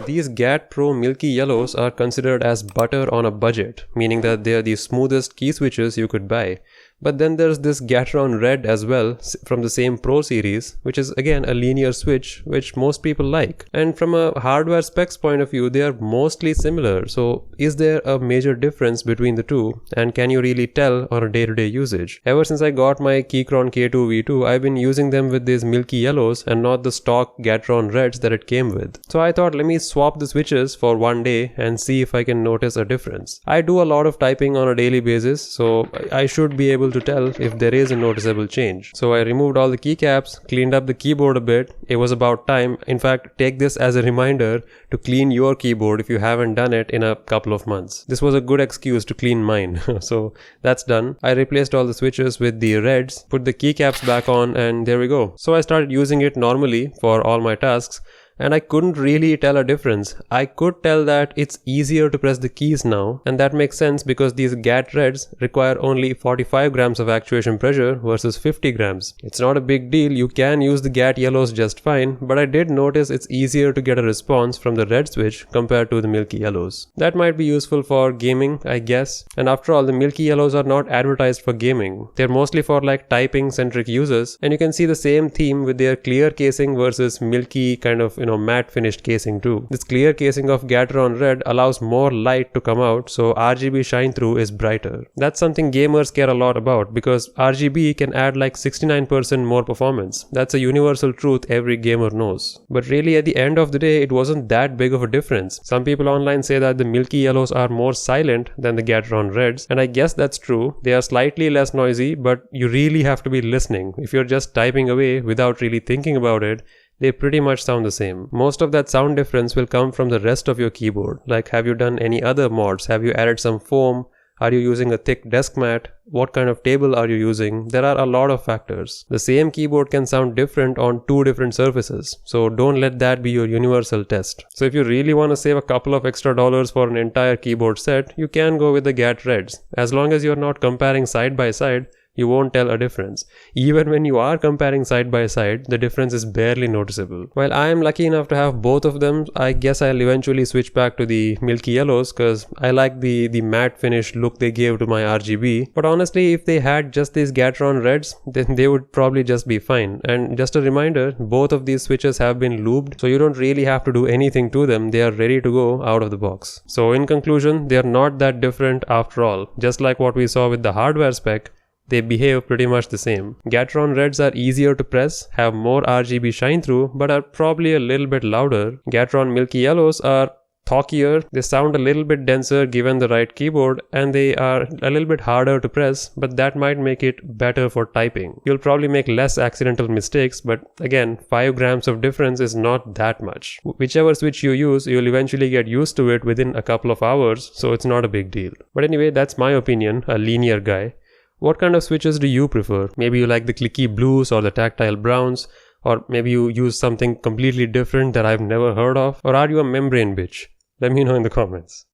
These GAT Pro Milky Yellows are considered as butter on a budget, meaning that they are the smoothest key switches you could buy. But then there's this Gateron Red as well from the same Pro series, which is again a linear switch which most people like. And from a hardware specs point of view, they are mostly similar. So is there a major difference between the two, and can you really tell on a day-to-day usage? Ever since I got my Keychron K2 V2, I've been using them with these Milky Yellows and not the stock Gateron Reds that it came with. So I thought, let me swap the switches for one day and see if I can notice a difference. I do a lot of typing on a daily basis, so I should be able to tell if there is a noticeable change. So I removed all the keycaps, cleaned up the keyboard a bit. It was about time. In fact, take this as a reminder to clean your keyboard if you haven't done it in a couple of months. This was a good excuse to clean mine. So that's done. I replaced all the switches with the reds, put the keycaps back on, and there we go. So I started using it normally for all my tasks, and I couldn't really tell a difference. I could tell that it's easier to press the keys now, and that makes sense because these GAT Reds require only 45 grams of actuation pressure versus 50 grams. It's not a big deal, you can use the GAT Yellows just fine, but I did notice it's easier to get a response from the red switch compared to the Milky Yellows. That might be useful for gaming, I guess. And after all, the Milky Yellows are not advertised for gaming. They're mostly for like typing centric users, and you can see the same theme with their clear casing versus milky kind of matte finished casing too. This clear casing of Gateron Red allows more light to come out, so RGB shine through is brighter. That's something gamers care a lot about because RGB can add like 69% more performance. That's a universal truth every gamer knows. But really at the end of the day, it wasn't that big of a difference. Some people online say that the Milky Yellows are more silent than the Gateron Reds, and I guess that's true. They are slightly less noisy, but you really have to be listening. If you're just typing away without really thinking about it, they pretty much sound the same. Most of that sound difference will come from the rest of your keyboard. Like, have you done any other mods? Have you added some foam? Are you using a thick desk mat? What kind of table are you using? There are a lot of factors. The same keyboard can sound different on two different surfaces, so don't let that be your universal test. So if you really want to save a couple of extra dollars for an entire keyboard set, you can go with the GAT Reds. As long as you're not comparing side by side, you won't tell a difference. Even when you are comparing side by side, the difference is barely noticeable. While I am lucky enough to have both of them, I guess I'll eventually switch back to the Milky Yellows because I like the matte finish look they gave to my RGB. But honestly, if they had just these Gateron Reds, then they would probably just be fine. And just a reminder, both of these switches have been lubed, so you don't really have to do anything to them. They are ready to go out of the box. So in conclusion, they are not that different after all. Just like what we saw with the hardware spec, they behave pretty much the same. Gateron Reds are easier to press, have more RGB shine through, but are probably a little bit louder. Gateron Milky Yellows are talkier, they sound a little bit denser given the right keyboard, and they are a little bit harder to press, but that might make it better for typing. You'll probably make less accidental mistakes, but again, 5 grams of difference is not that much. Whichever switch you use, you'll eventually get used to it within a couple of hours, so it's not a big deal. But anyway, that's my opinion, a linear guy. What kind of switches do you prefer? Maybe you like the clicky blues or the tactile browns, or maybe you use something completely different that I've never heard of, or are you a membrane bitch? Let me know in the comments.